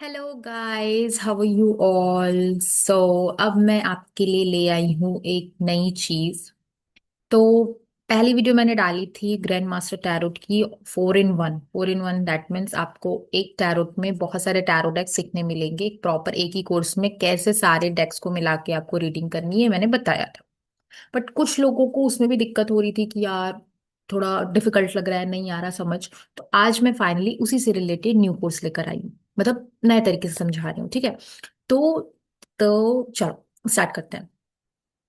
Hello guys, how are you all. So अब मैं आपके लिए ले आई हूँ एक नई चीज। तो पहली वीडियो मैंने डाली थी ग्रैंड मास्टर टैरोट की। 4 in 1 दैट मीन्स आपको एक टैरोट में बहुत सारे टैरो डेक्स सीखने मिलेंगे। एक प्रॉपर एक ही कोर्स में कैसे सारे डेक्स को मिला के आपको रीडिंग करनी है मैंने बताया था। बट कुछ लोगों को उसमें भी दिक्कत हो रही थी कि यार थोड़ा डिफिकल्ट लग रहा है, नहीं आ रहा समझ। तो आज मैं फाइनली उसी से रिलेटेड न्यू कोर्स लेकर आई हूँ, मतलब नए तरीके से समझा रही हूँ, ठीक है। तो तो चलो स्टार्ट करते हैं।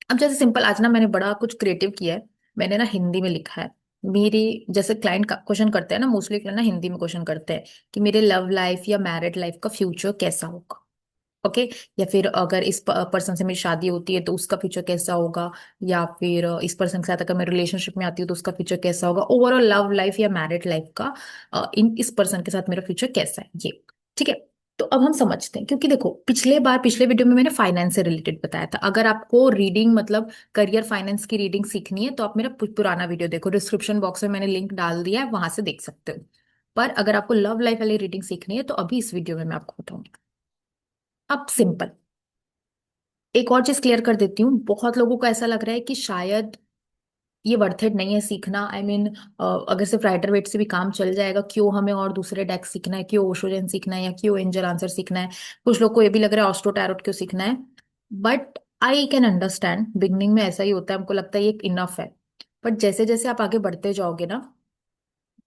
अब जैसे सिंपल आज ना मैंने बड़ा कुछ क्रिएटिव किया है। मैंने ना हिंदी में लिखा है। मेरी जैसे क्लाइंट क्वेश्चन करते हैं ना, मोस्टली ना हिंदी में क्वेश्चन करते हैं कि मेरे लव लाइफ या मैरिड लाइफ का फ्यूचर कैसा होगा। ओके। या फिर अगर इस पर्सन से मेरी शादी होती है तो उसका फ्यूचर कैसा होगा। या फिर इस पर्सन के साथ अगर मैं रिलेशनशिप में आती हूँ तो उसका फ्यूचर कैसा होगा। ओवरऑल लव लाइफ या मैरिड लाइफ का इन इस पर्सन के साथ मेरा फ्यूचर कैसा है ये। ठीक है। तो अब हम समझते हैं, क्योंकि देखो पिछले वीडियो में मैंने फाइनेंस से रिलेटेड बताया था। अगर आपको रीडिंग मतलब करियर फाइनेंस की रीडिंग सीखनी है तो आप मेरा पुराना वीडियो देखो, डिस्क्रिप्शन बॉक्स में मैंने लिंक डाल दिया है, वहां से देख सकते हो। पर अगर आपको लव लाइफ वाली रीडिंग सीखनी है तो अभी इस वीडियो में मैं आपको बताऊंगी। अब सिंपल एक और चीज क्लियर कर देती हूँ। बहुत लोगों को ऐसा लग रहा है कि शायद ये वर्थ इट नहीं है सीखना। आई मीन अगर सिर्फ राइटर वेट से भी काम चल जाएगा, क्यों हमें और दूसरे डेक सीखना है, क्यों ओशोजन सीखना है या क्यों एंजल आंसर सीखना है। कुछ लोग को ये भी लग रहा है ऑस्ट्रो टैरोट क्यों सीखना है। But I can understand, beginning में ऐसा ही होता है, हमको लगता है ये इनफ है। बट जैसे जैसे आप आगे बढ़ते जाओगे ना,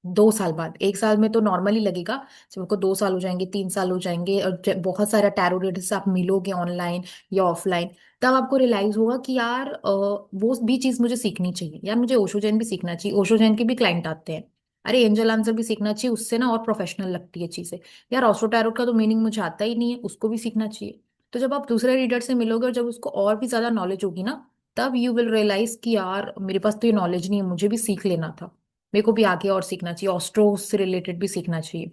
2 साल बाद, 1 साल में तो नॉर्मली लगेगा, जब आपको 2 साल हो जाएंगे, 3 साल हो जाएंगे और जब बहुत सारा टैरो रीडर से आप मिलोगे ऑनलाइन या ऑफलाइन, तब आपको रियलाइज होगा कि यार वो भी चीज मुझे सीखनी चाहिए यार। मुझे ओशो जैन भी सीखना चाहिए। ओशो जैन के भी क्लाइंट आते हैं, अरे एंजल आंसर भी सीखना चाहिए, उससे ना और प्रोफेशनल लगती है चीजें। यार ऑस्ट्रो टैरो का तो मीनिंग मुझे आता ही नहीं है, उसको भी सीखना चाहिए। तो जब आप दूसरे रीडर से मिलोगे और जब उसको और भी ज्यादा नॉलेज होगी ना, तब यू विल रियलाइज कि यार मेरे पास तो ये नॉलेज नहीं है, मुझे भी सीख लेना था। मेरे को भी आगे और सीखना चाहिए, ऑस्ट्रो से रिलेटेड भी सीखना चाहिए।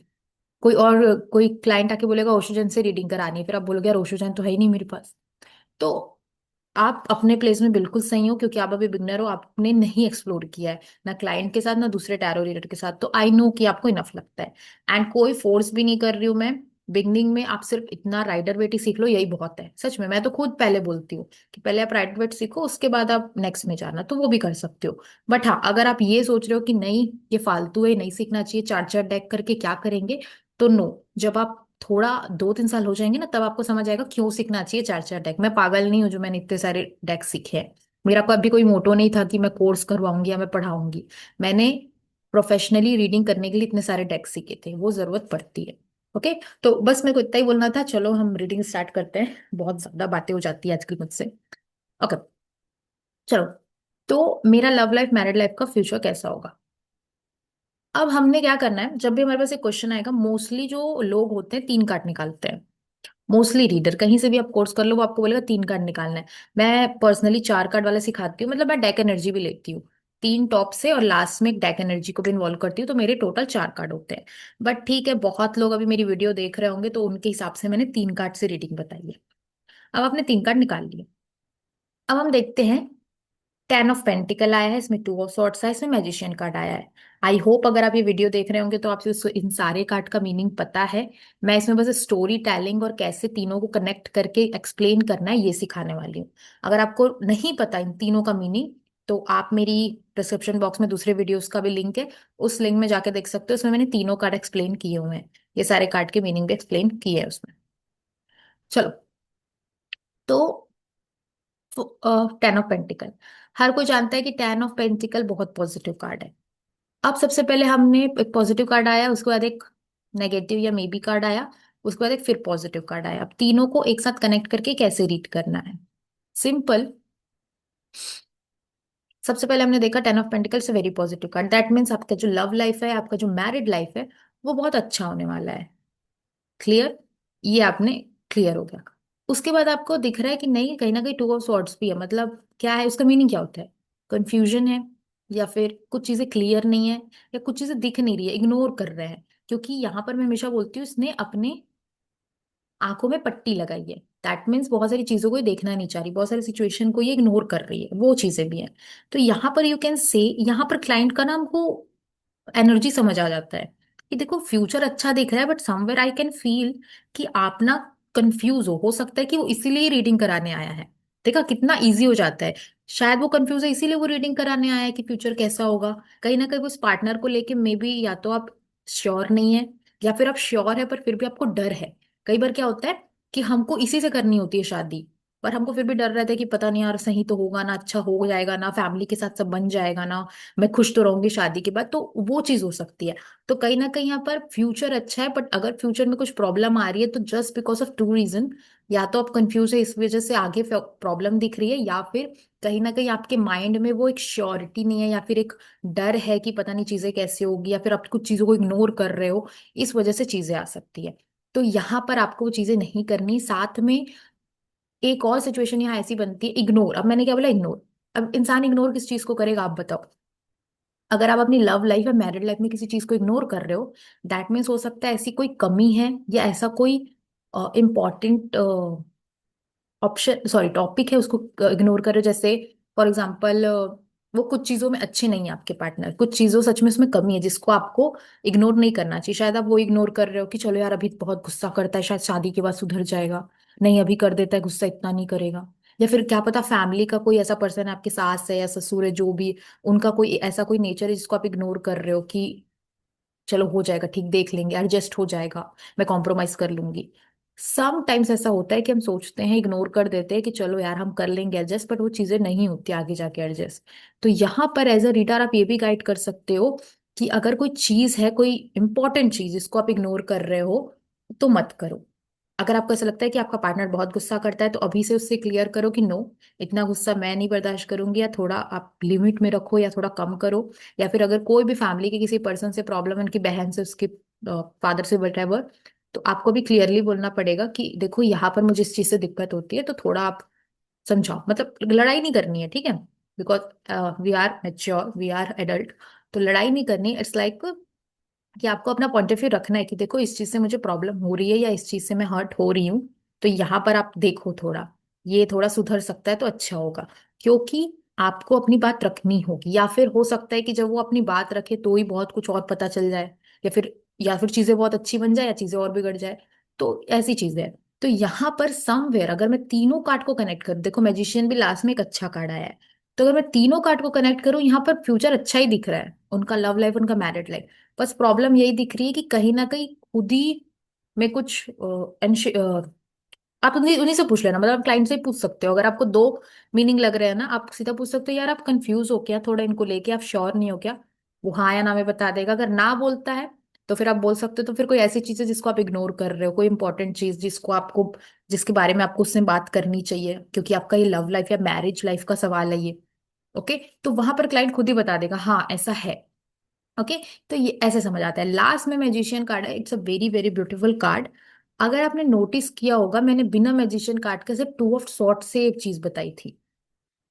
कोई क्लाइंट आके बोलेगा ओशोजन से रीडिंग करानी है, फिर आप बोलोगे यार ओशोजन तो है ही नहीं मेरे पास। तो आप अपने प्लेस में बिल्कुल सही हो, क्योंकि आप अभी बिगनर हो, आपने नहीं एक्सप्लोर किया है ना क्लाइंट के साथ ना दूसरे टैरो रीडर के साथ। तो आई नो कि आपको इनफ लगता है। एंड कोई फोर्स भी नहीं कर रही हूँ मैं। बिगनिंग में आप सिर्फ इतना राइडर वेट ही सीख लो, यही बहुत है सच में। मैं तो खुद पहले बोलती हूँ कि पहले आप राइडर वेट सीखो, उसके बाद आप नेक्स्ट में जाना, तो वो भी कर सकते हो। बट हाँ, अगर आप ये सोच रहे हो कि नहीं ये फालतू है, नहीं सीखना चाहिए, चार चार डेक करके क्या करेंगे, तो नो। जब आप थोड़ा 2-3 साल हो जाएंगे ना, तब आपको समझ आएगा क्यों सीखना चाहिए चार चार डेक। मैं पागल नहीं हूँ जो मैंने इतने सारे डेक सीखे हैं। मेरा कभी कोई मोटो नहीं था कि मैं कोर्स करवाऊंगी या मैं पढ़ाऊंगी। मैंने प्रोफेशनली रीडिंग करने के लिए इतने सारे डेक सीखे थे, वो जरूरत पड़ती है। ओके। तो बस मेरे को इतना ही बोलना था, चलो हम रीडिंग स्टार्ट करते हैं, बहुत ज्यादा बातें हो जाती है आजकल मुझसे। ओके, चलो। तो मेरा लव लाइफ मैरिड लाइफ का फ्यूचर कैसा होगा। अब हमने क्या करना है, जब भी हमारे पास एक क्वेश्चन आएगा, मोस्टली जो लोग होते हैं 3 कार्ड निकालते हैं। मोस्टली रीडर कहीं से भी आप कोर्स कर लो, वो आपको बोलेगा 3 कार्ड निकालना है। मैं पर्सनली 4 कार्ड वाला सिखाती हूँ, मतलब मैं डेक एनर्जी भी लेती हूँ। 3 टॉप से और लास्ट में एक डेक एनर्जी को भी इन्वॉल्व करती हूँ, तो मेरे टोटल 4 कार्ड होते हैं। बट ठीक है, बहुत लोग अभी मेरी वीडियो देख रहे होंगे तो उनके हिसाब से मैंने 3 कार्ड से रीडिंग बताई है। अब आपने 3 कार्ड निकाल लिए। अब हम देखते हैं। 10 ऑफ पेंटिकल आया है, इसमें 2 ऑफ सॉर्ड्स आया है, इसमें मैजिशियन कार्ड आया है। आई होप अगर आप ये वीडियो देख रहे होंगे तो आपसे इन सारे कार्ड का मीनिंग पता है। मैं इसमें बस स्टोरी टेलिंग और कैसे तीनों को कनेक्ट करके एक्सप्लेन करना है ये सिखाने वाली हूँ। अगर आपको नहीं पता इन तीनों का मीनिंग, तो आप मेरी डिस्क्रिप्शन बॉक्स में दूसरे वीडियोस का भी लिंक है, उस लिंक में जाके देख सकते हो। उसमें मैंने तीनों कार्ड एक्सप्लेन किए हुए हैं, ये सारे कार्ड के मीनिंग भी एक्सप्लेन किए हैं उसमें। चलो। तो 10 ऑफ पेंटिकल, हर कोई जानता है कि 10 ऑफ पेंटिकल बहुत पॉजिटिव कार्ड है। अब सबसे पहले हमने एक पॉजिटिव कार्ड आया, उसके बाद एक नेगेटिव या मे बी कार्ड आया, उसके बाद एक फिर पॉजिटिव कार्ड आया। अब तीनों को एक साथ कनेक्ट करके कैसे रीड करना है, सिंपल। सबसे पहले हमने देखा 10 ऑफ पेंटिकल से very positive card, that means आपका जो लव लाइफ है, आपका जो मैरिड लाइफ है, वो बहुत अच्छा होने वाला है। क्लियर, ये आपने क्लियर हो गया। उसके बाद आपको दिख रहा है कि नहीं, कहीं ना कहीं 2 ऑफ सॉर्ड्स भी है, मतलब क्या है, उसका मीनिंग क्या होता है। कंफ्यूजन है, या फिर कुछ चीजें क्लियर नहीं है, या कुछ चीजें दिख नहीं रही है, इग्नोर कर रहे हैं। क्योंकि यहाँ पर मैं हमेशा बोलती हूँ, इसने अपने आंखों में पट्टी लगाई है, दैट मीन्स बहुत सारी चीजों को ये देखना नहीं चाह रही, बहुत सारी सिचुएशन को ये इग्नोर कर रही है, वो चीजें भी हैं। तो यहाँ पर यू कैन से, यहाँ पर क्लाइंट का ना हमको एनर्जी समझ आ जाता है। कि देखो फ्यूचर अच्छा दिख रहा है but somewhere I can feel कि आप ना कंफ्यूज हो सकता है कि वो इसीलिए रीडिंग कराने आया है। देखा कितना इजी हो जाता है। शायद वो कंफ्यूज है इसीलिए वो रीडिंग कराने आया है कि फ्यूचर कैसा होगा। कहीं ना कहीं उस पार्टनर को लेके मे बी या तो आप श्योर नहीं है, या फिर आप श्योर है पर फिर भी आपको डर है। कई बार क्या होता है कि हमको इसी से करनी होती है शादी, पर हमको फिर भी डर रहता है कि पता नहीं यार सही तो होगा ना, अच्छा हो जाएगा ना, फैमिली के साथ सब बन जाएगा ना, मैं खुश तो रहूंगी शादी के बाद, तो वो चीज हो सकती है। तो कहीं ना कहीं यहाँ पर फ्यूचर अच्छा है बट अगर फ्यूचर में कुछ प्रॉब्लम आ रही है तो just because of two reason. या तो आप कंफ्यूज है इस वजह से आगे प्रॉब्लम दिख रही है, या फिर कहीं ना कहीं आपके माइंड में वो एक श्योरिटी नहीं है, या फिर एक डर है कि पता नहीं चीजें कैसे होगी, या फिर आप कुछ चीजों को इग्नोर कर रहे हो, इस वजह से चीजें आ सकती है। तो यहाँ पर आपको वो चीजें नहीं करनी। साथ में एक और सिचुएशन यहाँ ऐसी बनती है, इग्नोर। अब मैंने क्या बोला, इग्नोर। अब इंसान इग्नोर किस चीज को करेगा आप बताओ। अगर आप अपनी लव लाइफ या मैरिड लाइफ में किसी चीज को इग्नोर कर रहे हो, दैट मीन्स हो सकता है ऐसी कोई कमी है या ऐसा कोई इम्पॉर्टेंट ऑप्शन, सॉरी टॉपिक है, उसको इग्नोर कर रहे हो। जैसे फॉर एग्जाम्पल वो कुछ चीजों में अच्छे नहीं है आपके पार्टनर, कुछ चीजों सच में उसमें कमी है जिसको आपको इग्नोर नहीं करना चाहिए। शायद आप वो इग्नोर कर रहे हो कि चलो यार अभी बहुत गुस्सा करता है, शायद शादी के बाद सुधर जाएगा, नहीं अभी कर देता है गुस्सा इतना नहीं करेगा। या फिर क्या पता फैमिली का कोई ऐसा पर्सन है, आपकी सास है या ससुर है जो भी, उनका कोई ऐसा कोई नेचर है जिसको आप इग्नोर कर रहे हो कि चलो हो जाएगा ठीक, देख लेंगे, एडजस्ट हो जाएगा, मैं कॉम्प्रोमाइज कर लूंगी। सम टाइम्स ऐसा होता है कि हम सोचते हैं, इग्नोर कर देते हैं कि चलो यार हम कर लेंगे एडजस्ट, बट वो चीजें नहीं होती आगे जाके एडजस्ट। तो यहाँ पर एज अ रीडर आप ये भी गाइड कर सकते हो कि अगर कोई चीज है, कोई इंपॉर्टेंट चीज जिसको आप इग्नोर कर रहे हो, तो मत करो। अगर आपको ऐसा लगता है कि आपका पार्टनर बहुत गुस्सा करता है तो अभी से उससे क्लियर करो कि नो, इतना गुस्सा मैं नहीं बर्दाश्त करूंगी, या थोड़ा आप लिमिट में रखो या थोड़ा कम करो। या फिर अगर कोई भी फैमिली के किसी पर्सन से प्रॉब्लम है, उनकी बहन से, उसके फादर से, वट, तो आपको भी क्लियरली बोलना पड़ेगा कि देखो यहाँ पर मुझे इस चीज से दिक्कत होती है, तो थोड़ा आप समझाओ। मतलब लड़ाई नहीं करनी है, ठीक है, because we are mature, we are adult. तो लड़ाई नहीं करनी, इट्स लाइक कि आपको अपना पॉइंट ऑफ व्यू रखना है कि देखो इस चीज से मुझे प्रॉब्लम हो रही है या इस चीज से मैं हर्ट हो रही हूँ, तो यहाँ पर आप देखो थोड़ा, ये थोड़ा सुधर सकता है तो अच्छा होगा। क्योंकि आपको अपनी बात रखनी होगी, या फिर हो सकता है कि जब वो अपनी बात रखे तो ही बहुत कुछ और पता चल जाए, या फिर चीजें बहुत अच्छी बन जाए या चीजें और बिगड़ जाए। तो ऐसी चीजें हैं। तो यहाँ पर समवेयर अगर मैं तीनों कार्ड को कनेक्ट करूँ, देखो मैजिशियन भी लास्ट में एक अच्छा कार्ड आया है, तो अगर मैं तीनों कार्ड को कनेक्ट करूँ यहाँ पर फ्यूचर अच्छा ही दिख रहा है, उनका लव लाइफ, उनका मैरिड लाइफ। बस प्रॉब्लम यही दिख रही है कि कहीं ना कहीं खुद ही में कुछ आप उन्हीं उन्हीं से पूछ लेना, मतलब क्लाइंट से ही पूछ सकते हो। अगर आपको दो मीनिंग लग रहे हैं ना, आप सीधा पूछ सकते हो यार आप कंफ्यूज हो क्या थोड़ा इनको लेके, आप श्योर नहीं हो क्या। वो हाँ या ना में बता देगा। अगर ना बोलता है तो फिर आप बोल सकते हो तो फिर कोई ऐसी चीज है जिसको आप इग्नोर कर रहे हो, कोई इंपॉर्टेंट चीज जिसको आपको, जिसके बारे में आपको उससे बात करनी चाहिए, क्योंकि आपका ये लव लाइफ या मैरिज लाइफ का सवाल है ये। ओके, तो वहां पर क्लाइंट खुद ही बता देगा हाँ ऐसा है। ओके, तो ये ऐसे समझ आता है। लास्ट में मैजिशियन कार्ड है, it's a very very beautiful card. अगर आपने नोटिस किया होगा मैंने बिना मैजिशियन कार्ड के सिर्फ टू ऑफ सॉर्ट से एक चीज बताई थी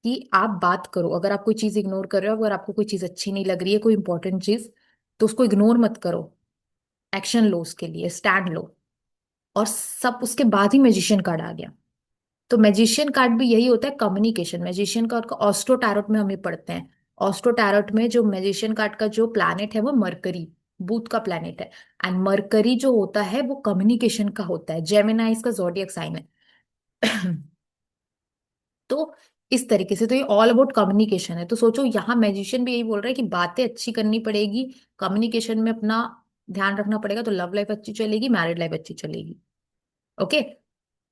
कि आप बात करो। अगर आप कोई चीज इग्नोर कर रहे हो, अगर आपको कोई चीज अच्छी नहीं लग रही है, कोई इंपॉर्टेंट चीज, तो उसको इग्नोर मत करो, एक्शन लो, उसके लिए स्टैंड लो। और सब उसके बाद ही मैजिशियन कार्ड आ गया। तो मैजिशियन कार्ड भी यही होता है, कम्युनिकेशन। मैजिशियन कार्ड का ऑस्ट्रो टैरोट में हम ये पढ़ते हैं। ऑस्ट्रो टैरोट में जो मैजिशियन कार्ड का जो प्लैनेट है वो मरकरी, बुध का प्लैनेट है। एंड मरकरी जो होता है वो कम्युनिकेशन का होता है, जेमिनाई इसका जोडियक साइन है। तो इस तरीके से तो ये ऑल अबाउट कम्युनिकेशन है। तो सोचो यहाँ मैजिशियन भी यही बोल रहा है कि बातें अच्छी करनी पड़ेगी, कम्युनिकेशन में अपना ध्यान रखना पड़ेगा, तो लव लाइफ अच्छी चलेगी, मैरिड लाइफ अच्छी चलेगी। ओके,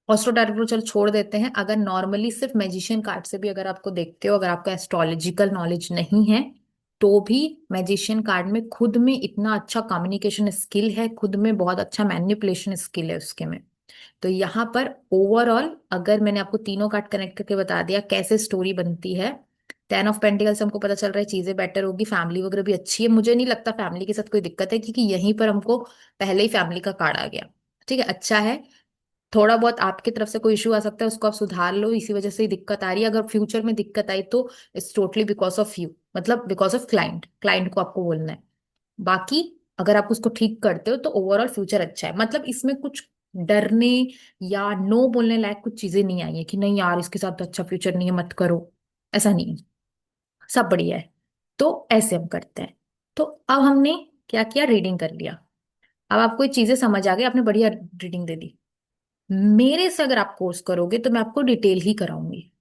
ऑस्ट्रो टैरोट को चल छोड़ देते हैं। अगर नॉर्मली सिर्फ मैजिशियन कार्ड से भी अगर आपको देखते हो, अगर आपका एस्ट्रोलॉजिकल नॉलेज नहीं है, तो भी मैजिशियन कार्ड में खुद में इतना अच्छा कम्युनिकेशन स्किल है, खुद में बहुत अच्छा मैनिपुलेशन स्किल है उसके में। तो यहाँ पर ओवरऑल अगर मैंने आपको तीनों कार्ड कनेक्ट करके बता दिया कैसे स्टोरी बनती है, 10 ऑफ पेंटिकल से हमको पता चल रहा है चीजें बेटर होगी, फैमिली वगैरह भी अच्छी है। मुझे नहीं लगता फैमिली के साथ कोई दिक्कत है, क्योंकि यहीं पर हमको पहले ही फैमिली का कार्ड आ गया। ठीक है, अच्छा है। थोड़ा बहुत आपकी तरफ से कोई इशू आ सकता है, उसको आप सुधार लो, इसी वजह से ही दिक्कत आ रही है। अगर फ्यूचर में दिक्कत आई तो it's totally because of you, मतलब बिकॉज ऑफ क्लाइंट, क्लाइंट को आपको बोलना है। बाकी अगर आप उसको ठीक करते हो तो ओवरऑल फ्यूचर अच्छा है। मतलब इसमें कुछ डरने या नो बोलने लायक कुछ चीजें नहीं आई है कि नहीं यार इसके साथ तो अच्छा फ्यूचर नहीं है मत करो, ऐसा नहीं है, सब बढ़िया है। तो ऐसे हम करते हैं। तो अब हमने क्या किया, रीडिंग कर लिया। अब आपको ये चीजें समझ आ गई, आपने बढ़िया रीडिंग दे दी। मेरे से अगर आप कोर्स करोगे तो मैं आपको डिटेल ही कराऊंगी।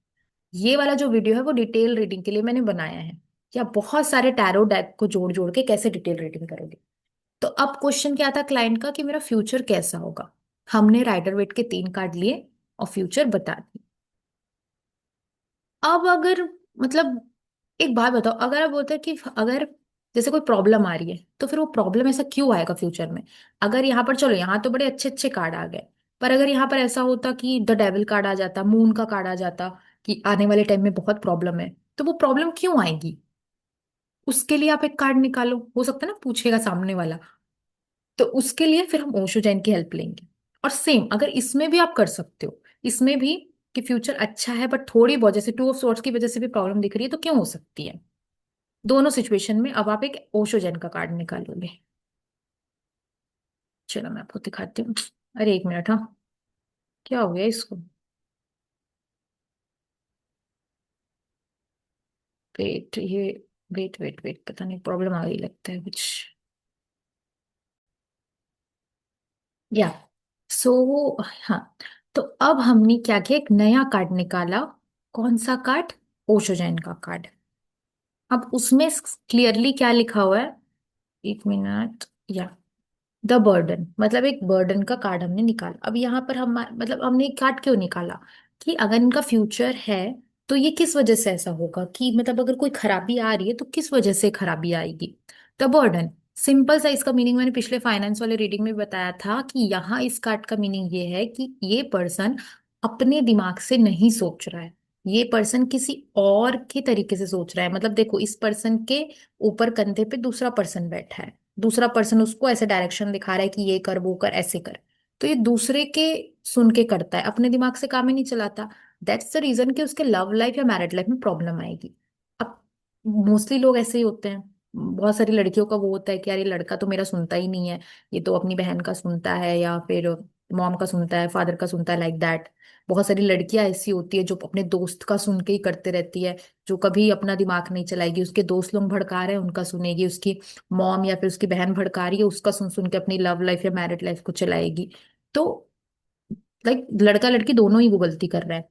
ये वाला जो वीडियो है वो डिटेल रीडिंग के लिए मैंने बनाया है, या बहुत सारे टैरो डेक को जोड़ जोड़ के कैसे डिटेल रीडिंग करोगे। तो अब क्वेश्चन क्या था क्लाइंट का कि मेरा फ्यूचर कैसा होगा। हमने राइडर वेट के 3 कार्ड लिए और फ्यूचर बता दी। अब अगर, मतलब, एक बात बताओ, अगर आप बोलते हैं कि अगर जैसे कोई प्रॉब्लम आ रही है तो फिर वो प्रॉब्लम ऐसा क्यों आएगा फ्यूचर में। अगर यहाँ पर, चलो यहाँ तो बड़े अच्छे अच्छे कार्ड आ गए, पर अगर यहाँ पर ऐसा होता कि द डेविल कार्ड आ जाता, मून का कार्ड आ जाता, कि आने वाले टाइम में बहुत प्रॉब्लम है, तो वो प्रॉब्लम क्यों आएगी। उसके लिए आप एक कार्ड निकालो, हो सकता है ना पूछेगा सामने वाला। तो उसके लिए फिर हम ओशो जैन की हेल्प लेंगे। और सेम अगर इसमें भी आप कर सकते हो, इसमें भी कि फ्यूचर अच्छा है बट थोड़ी बहुत जैसे 2 ऑफ सॉर्ड्स की वजह से भी प्रॉब्लम दिख रही है, तो क्यों हो सकती है। दोनों सिचुएशन में अब आप एक ओशो जैन का कार्ड निकालोगे। चलो मैं आपको दिखाती हूँ। अरे 1 मिनट, हाँ, क्या हो गया इसको। वेट, ये, वेट वेट वेट, पता नहीं प्रॉब्लम आ गई लगता है कुछ। या, सो, हाँ, तो अब हमने क्या किया, एक नया कार्ड निकाला। कौन सा कार्ड, ओशो जैन का कार्ड। अब उसमें क्लियरली क्या लिखा हुआ है, 1 मिनट, या द बर्डन, मतलब एक बर्डन का कार्ड हमने निकाला। अब यहाँ पर हम, मतलब हमने एक कार्ड क्यों निकाला, कि अगर इनका फ्यूचर है तो ये किस वजह से ऐसा होगा, कि मतलब अगर कोई खराबी आ रही है तो किस वजह से खराबी आएगी। द बर्डन, सिंपल सा इसका मीनिंग मैंने पिछले फाइनेंस वाले रीडिंग में बताया था कि यहाँ इस कार्ड का मीनिंग ये है कि ये पर्सन अपने दिमाग से नहीं सोच रहा है। ये पर्सन किसी और के तरीके से सोच रहा है। मतलब देखो, इस पर्सन के ऊपर कंधे पे दूसरा पर्सन बैठा है, दूसरा पर्सन उसको ऐसे डायरेक्शन दिखा रहा है कि ये कर वो कर ऐसे कर। तो ये दूसरे के सुन के करता है, अपने दिमाग से काम ही नहीं चलाता। दैट्स द रीजन कि उसके लव लाइफ या मैरिड लाइफ में प्रॉब्लम आएगी। अब मोस्टली लोग ऐसे ही होते हैं। बहुत सारी लड़कियों का वो होता है कि यार ये लड़का तो मेरा सुनता ही नहीं है, ये तो अपनी बहन का सुनता है या फिर मॉम का सुनता है, फादर का सुनता है, लाइक दैट। बहुत सारी लड़कियां ऐसी होती है जो अपने दोस्त का सुन के ही करते रहती है, जो कभी अपना दिमाग नहीं चलाएगी। उसके दोस्त लोग भड़का रहे हैं उनका सुनेगी, उसकी मॉम या फिर उसकी बहन भड़का रही है उसका सुन सुन के अपनी लव लाइफ या मैरिड लाइफ को चलाएगी। तो लाइक लड़का लड़की दोनों ही वो गलती कर रहे हैं।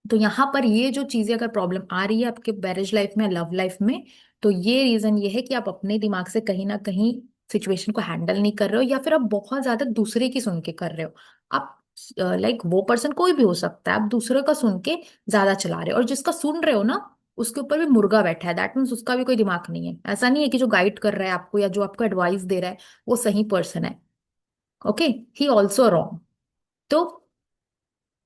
तो यहाँ पर ये जो चीजें अगर प्रॉब्लम आ रही है आपके मैरिज लाइफ में, लव लाइफ में, तो ये रीजन ये है कि आप अपने दिमाग से कहीं ना कहीं सिचुएशन को हैंडल नहीं कर रहे हो, या फिर आप बहुत ज्यादा दूसरे की सुन के कर रहे हो। आप, लाइक वो पर्सन कोई भी हो सकता है, आप दूसरे का सुन के ज्यादा चला रहे हो, और जिसका सुन रहे हो ना उसके ऊपर भी मुर्गा बैठा है, दैट मीन्स उसका भी कोई दिमाग नहीं है। ऐसा नहीं है कि जो गाइड कर रहा है आपको या जो आपको एडवाइस दे रहा है वो सही पर्सन है। Okay, he also wrong. तो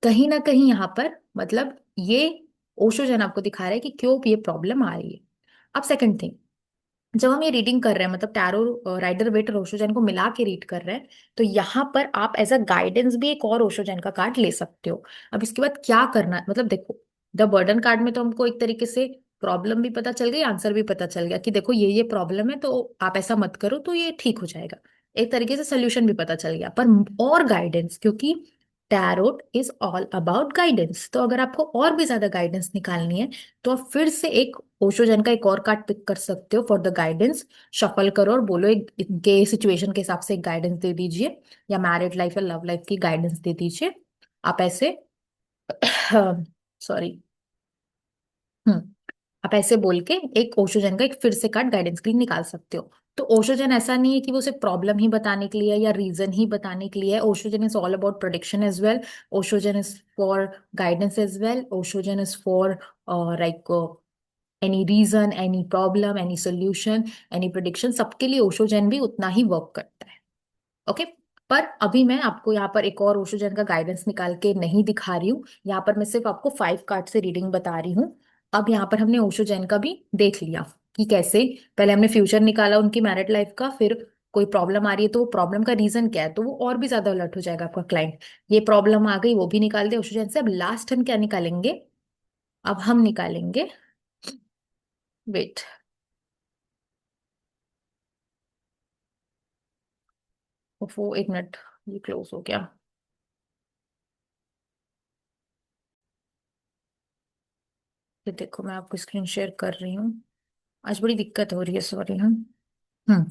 कहीं ना कहीं यहाँ पर, मतलब ये ओशो जन आपको दिखा रहा है कि क्यों ये प्रॉब्लम आ रही है। अब सेकंड थिंग, जब हम ये रीडिंग कर रहे हैं, मतलब टैरो राइडर वेट और ओशो जैन को मिला के रीड कर रहे हैं, तो यहाँ पर आप एज अ गाइडेंस भी एक और ओशो जैन का कार्ड ले सकते हो। अब इसके बाद क्या करना है, मतलब देखो, द बर्डन कार्ड में तो हमको एक तरीके से प्रॉब्लम भी पता चल गई, आंसर भी पता चल गया कि देखो ये प्रॉब्लम है तो आप ऐसा मत करो तो ये ठीक हो जाएगा। एक तरीके से सोल्यूशन भी पता चल गया, पर और गाइडेंस, क्योंकि tarot is all about guidance, तो अगर आपको और भी ज्यादा गाइडेंस निकालनी है तो आप फिर से एक ओशो जन का एक और कार्ड पिक कर सकते हो फॉर द गाइडेंस। शफल करो और बोलो एक इनके सिचुएशन के हिसाब से एक गाइडेंस दे दीजिए, या मैरिड लाइफ या लव लाइफ की गाइडेंस दे दीजिए। आप ऐसे सॉरी, हम्म, आप ऐसे बोल के एक ओशो जन का एक फिर से कार्ड गाइडेंस के लिए निकाल सकते हो। तो ओशो जन ऐसा नहीं है कि वो सिर्फ प्रॉब्लम ही बताने के लिए है या रीजन ही बताने के लिए है। Osho zen is all about prediction as well. Osho zen is for guidance as well. Osho zen is for like any reason, any problem, any solution, any prediction, सबके लिए ओशो जैन भी उतना ही वर्क करता है। ओके, पर अभी मैं आपको यहाँ पर एक और ओशो जैन का गाइडेंस निकाल के नहीं दिखा रही हूँ, यहाँ पर मैं सिर्फ आपको 5 कार्ड से रीडिंग बता रही हूँ। अब यहाँ पर हमने ओशो जैन का भी देख लिया कि कैसे, पहले हमने फ्यूचर निकाला उनकी मैरिड लाइफ का, फिर कोई प्रॉब्लम आ रही है तो वो प्रॉब्लम का रीजन क्या है, तो वो और भी ज्यादा अलर्ट हो जाएगा आपका क्लाइंट। ये प्रॉब्लम आ गई वो भी निकाल दे ओशो जैन से। अब लास्ट हम क्या निकालेंगे, अब हम निकालेंगे, वेट, वो 1 मिनट, ये क्लोज हो गया। ये देखो मैं आपको स्क्रीन शेयर कर रही हूँ। आज बड़ी दिक्कत हो रही है, सॉरी। हम, हम्म,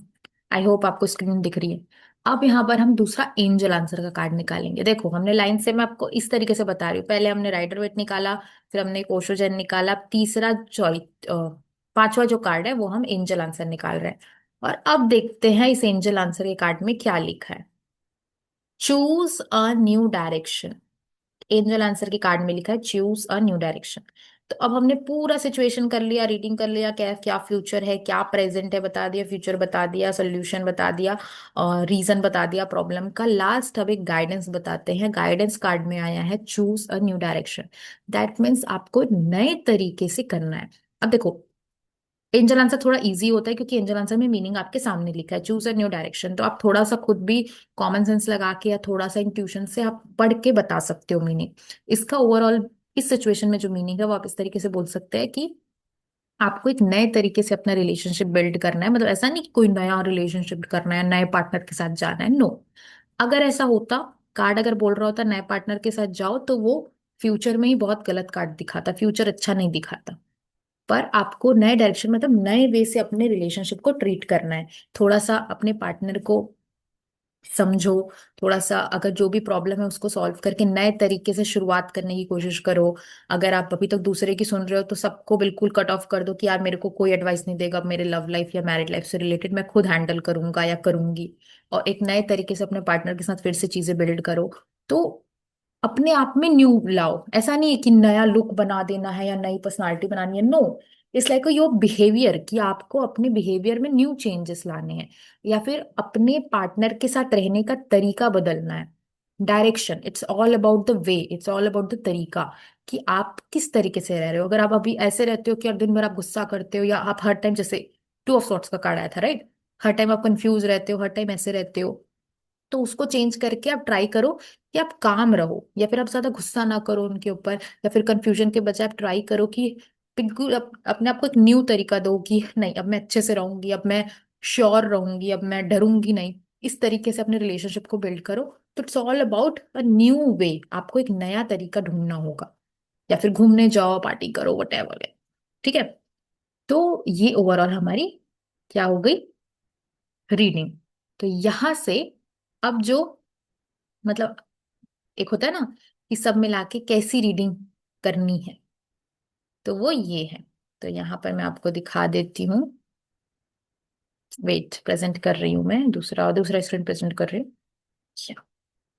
आई होप आपको स्क्रीन दिख रही है। अब यहाँ पर हम दूसरा एंजल आंसर का कार्ड निकालेंगे। देखो हमने लाइन से, मैं आपको इस तरीके से बता रही हूँ, पहले हमने राइडर वेट निकाला, फिर हमने एक ओशोजन निकाला, अब तीसरा पांचवा जो कार्ड है वो हम एंजल आंसर निकाल रहे हैं। और अब देखते हैं इस एंजल आंसर के कार्ड में क्या लिखा है। Choose a new direction. Angel answer के कार्ड में लिखा है चूज अ न्यू डायरेक्शन। तो अब हमने पूरा सिचुएशन कर लिया, रीडिंग कर लिया, क्या क्या फ्यूचर है क्या प्रेजेंट है बता दिया, फ्यूचर बता दिया, सोल्यूशन बता दिया और रीजन बता दिया प्रॉब्लम का। लास्ट अब एक गाइडेंस बताते हैं। गाइडेंस कार्ड में आया है choose a new direction. That means आपको नए तरीके से करना है। अब देखो एंजल आंसर थोड़ा इजी होता है क्योंकि एंजल आंसर में मीनिंग आपके सामने लिखा है, चूज अ न्यू डायरेक्शन। तो आप थोड़ा सा खुद भी कॉमन सेंस लगा के या थोड़ा सा इंट्यूशन से आप पढ़ के बता सकते हो मीनिंग इसका। ओवरऑल इस सिचुएशन में जो मीनिंग है वो आप इस तरीके से बोल सकते हैं कि आपको एक नए तरीके से अपना रिलेशनशिप बिल्ड करना है। मतलब ऐसा नहीं कि कोई नया रिलेशनशिप करना है, नए पार्टनर के साथ जाना है, नो। अगर ऐसा होता, कार्ड अगर बोल रहा होता नए पार्टनर के साथ जाओ, तो वो फ्यूचर में ही बहुत गलत कार्ड दिखाता, फ्यूचर अच्छा नहीं दिखाता। पर आपको नए डायरेक्शन मतलब नए वे से अपने रिलेशनशिप को ट्रीट करना है। थोड़ा सा अपने पार्टनर को समझो, थोड़ा सा अगर जो भी प्रॉब्लम है उसको सॉल्व करके नए तरीके से शुरुआत करने की कोशिश करो। अगर आप अभी तक दूसरे की सुन रहे हो तो सबको बिल्कुल कट ऑफ कर दो कि यार मेरे को कोई एडवाइस नहीं देगा मेरे लव लाइफ या मैरिड लाइफ से रिलेटेड, मैं खुद हैंडल करूंगा या करूंगी। और एक नए तरीके से अपने पार्टनर के साथ फिर से चीजें बिल्ड करो। तो अपने आप में न्यू लाओ। ऐसा नहीं है कि नया लुक बना देना है या नई पर्सनालिटी बनानी है, no. It's like your behaviour, कि आपको अपने बिहेवियर में न्यू चेंजेस लाने हैं या फिर अपने पार्टनर के साथ रहने का तरीका बदलना है। Direction, it's all about the way, it's all about the तरीका, कि आप किस तरीके से रह रहे हो। अगर आप अभी ऐसे रहते हो कि हर दिन भर आप गुस्सा करते हो, या आप हर टाइम, जैसे टू ऑफ सॉर्ट्स का कार्ड आया था राइट, हर टाइम आप कंफ्यूज रहते हो, हर टाइम ऐसे रहते हो, तो उसको चेंज करके आप ट्राई करो कि आप काम रहो, या फिर आप ज्यादा गुस्सा ना करो उनके ऊपर, या फिर कंफ्यूजन के बजाय आप ट्राई करो कि बिल्कुल अपने आप को एक न्यू तरीका दो कि नहीं अब मैं अच्छे से रहूंगी, अब मैं श्योर रहूंगी, अब मैं डरूंगी नहीं। इस तरीके से अपने रिलेशनशिप को बिल्ड करो। तो it's all about a new way, आपको एक नया तरीका ढूंढना होगा, या फिर घूमने जाओ, पार्टी करो, वट एवर है। ठीक है। तो ये ओवरऑल हमारी क्या हो गई, रीडिंग। तो यहां से अब जो, मतलब एक होता है ना कि सब मिला के कैसी रीडिंग करनी है, तो वो ये है। तो यहाँ पर मैं आपको दिखा देती हूँ। वेट, प्रेजेंट कर रही हूँ, मैं दूसरा दूसरा स्क्रीन प्रेजेंट कर रही हूँ। अच्छा।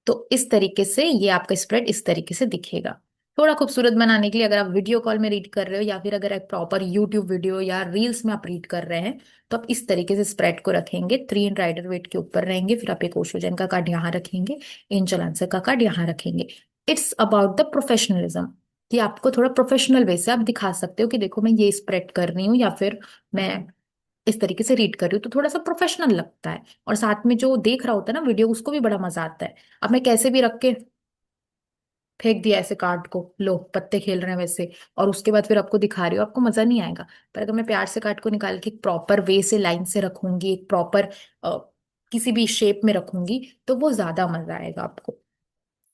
तो इस तरीके से ये आपका स्प्रेड इस तरीके से दिखेगा। थोड़ा खूबसूरत बनाने के लिए अगर आप वीडियो कॉल में रीड कर रहे हो या फिर अगर एक प्रॉपर यूट्यूब वीडियो या रील्स में आप रीड कर रहे हैं, तो आप इस तरीके से स्प्रेड को रखेंगे। 3 राइडर वेट के ऊपर रहेंगे, फिर आप एक ओशोजन का कार्ड यहाँ रखेंगे, एंजल आंसर का कार्ड यहाँ रखेंगे। इट्स अबाउट द प्रोफेशनलिज्म, कि आपको थोड़ा प्रोफेशनल वे से आप दिखा सकते हो कि देखो मैं ये स्प्रेड कर रही हूँ, या फिर मैं इस तरीके से रीड कर रही हूँ, तो थोड़ा सा प्रोफेशनल लगता है। और साथ में जो देख रहा होता है ना वीडियो, उसको भी बड़ा मजा आता है। अब मैं कैसे भी रख के फेंक दिया ऐसे कार्ड को, लो पत्ते खेल रहे हैं वैसे, और उसके बाद फिर आपको दिखा रही हूँ, आपको मजा नहीं आएगा। पर अगर मैं प्यार से कार्ड को निकाल के एक प्रॉपर वे से लाइन से रखूंगी, एक प्रॉपर किसी भी शेप में रखूंगी, तो वो ज्यादा मजा आएगा आपको,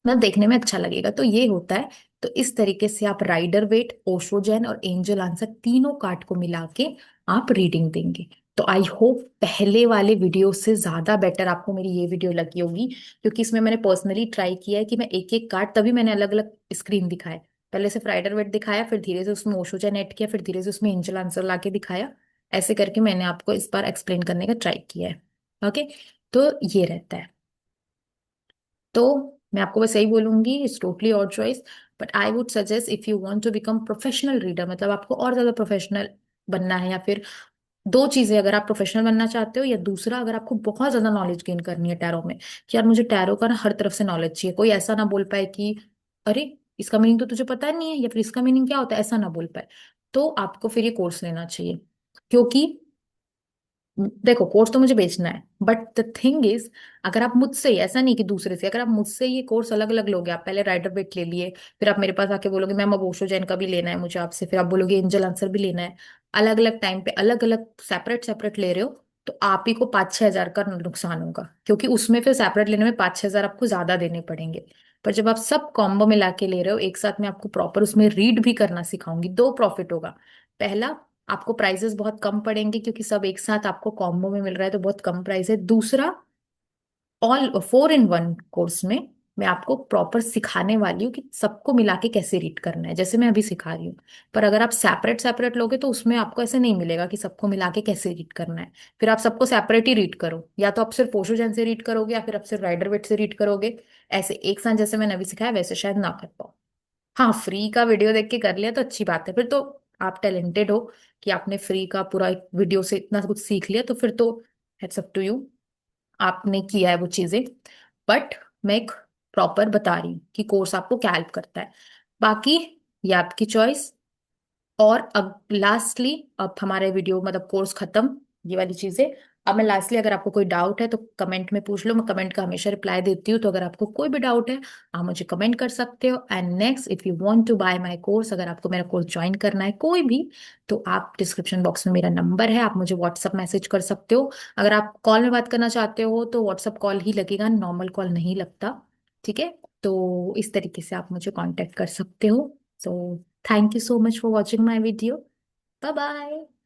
मतलब देखने में अच्छा लगेगा। तो ये होता है। तो इस तरीके से आप राइडर वेट, ओशोजन और एंजल आंसर तीनों कार्ड को मिला के आप रीडिंग देंगे। तो आई होप पहले वाले वीडियो से ज्यादा बेटर आपको मेरी ये वीडियो लगी होगी, क्योंकि इसमें मैंने पर्सनली ट्राई किया है कि मैं एक एक कार्ड, तभी मैंने अलग अलग स्क्रीन दिखाए। पहले सिर्फ राइडर वेट दिखाया, फिर धीरे से उसमें ओशोजन ऐड किया, फिर धीरे से उसमें एंजल आंसर ला के दिखाया। ऐसे करके मैंने आपको इस बार एक्सप्लेन करने का ट्राई किया है। ओके। तो ये रहता है। तो मैं आपको बस यही बोलूंगी, it's totally your choice, but I would suggest if you want to become professional reader, मतलब आपको और ज्यादा प्रोफेशनल बनना है, या फिर दो चीजें, अगर आप प्रोफेशनल बनना चाहते हो, या दूसरा अगर आपको बहुत ज्यादा नॉलेज गेन करनी है टैरो में, कि यार मुझे टैरो का ना हर तरफ से नॉलेज चाहिए, कोई ऐसा ना बोल पाए कि अरे इसका मीनिंग तो तुझे पता नहीं है, या फिर इसका मीनिंग क्या होता है, ऐसा ना बोल पाए, तो आपको फिर ये कोर्स लेना चाहिए। क्योंकि देखो कोर्स तो मुझे बेचना है, बट द थिंग इज, अगर आप मुझसे ही, ऐसा नहीं कि दूसरे से, अगर आप मुझसे ये कोर्स अलग अलग लोगे, आप पहले राइटर बेट ले लिए, फिर आप मेरे पास आके बोलोगे मैम अब ओशो जैन का भी लेना है मुझे आपसे, फिर आप बोलोगे एंजल आंसर भी लेना है, अलग अलग टाइम पे अलग अलग सेपरेट सेपरेट ले रहे हो, तो आप ही को 5-6 हजार का नुकसान होगा, क्योंकि उसमें फिर सेपरेट लेने में 5-6 हजार आपको ज्यादा देने पड़ेंगे। पर जब आप सब कॉम्बो में लाके ले रहे हो एक साथ में, आपको प्रॉपर उसमें रीड भी करना सिखाऊंगी, दो प्रॉफिट होगा। पहला, आपको प्राइजेस बहुत कम पड़ेंगे क्योंकि सब एक साथ आपको कॉम्बो में मिल रहा है, तो बहुत कम प्राइस है। दूसरा, ऑल 4 in 1 कोर्स में मैं आपको प्रॉपर सिखाने वाली हूँ कि सबको मिला के कैसे रीड करना है, जैसे मैं अभी सिखा रही हूँ। पर अगर आप सेपरेट सेपरेट लोगे तो उसमें आपको ऐसे नहीं मिलेगा कि सबको मिला के कैसे रीड करना है। फिर आप सबको सेपरेट ही रीड करो, या तो आप सिर्फ ओशो जैन से रीड करोगे या फिर आप सिर्फ राइडर वेट से रीड करोगे। ऐसे एक साथ जैसे मैंने अभी सिखाया वैसे शायद ना कर पाओ। हाँ, फ्री का वीडियो देख के कर लिया तो अच्छी बात है, फिर तो आप टैलेंटेड हो कि आपने फ्री का पूरा एक वीडियो से इतना कुछ सीख लिया, तो फिर तो हैट्स अप टू यू, आपने किया है वो चीजें। बट मैं एक प्रॉपर बता रही हूँ कि कोर्स आपको क्या हेल्प करता है। बाकी ये आपकी चॉइस। और अब लास्टली, अब हमारे वीडियो मतलब कोर्स खत्म, ये वाली चीजें। अब मैं लास्टली, अगर आपको कोई डाउट है तो कमेंट में पूछ लो, मैं कमेंट का हमेशा रिप्लाई देती हूँ, तो अगर आपको कोई भी डाउट है आप मुझे कमेंट कर सकते हो। And next, if you want to buy my course, अगर आपको मेरा कोर्स ज्वाइन करना है कोई भी, तो आप डिस्क्रिप्शन बॉक्स में मेरा नंबर है, आप मुझे व्हाट्सअप मैसेज कर सकते हो। अगर आप कॉल में बात करना चाहते हो तो व्हाट्सअप कॉल ही लगेगा, नॉर्मल कॉल नहीं लगता। ठीक है, तो इस तरीके से आप मुझे कांटेक्ट कर सकते हो। So thank you so much for watching my video. Bye bye.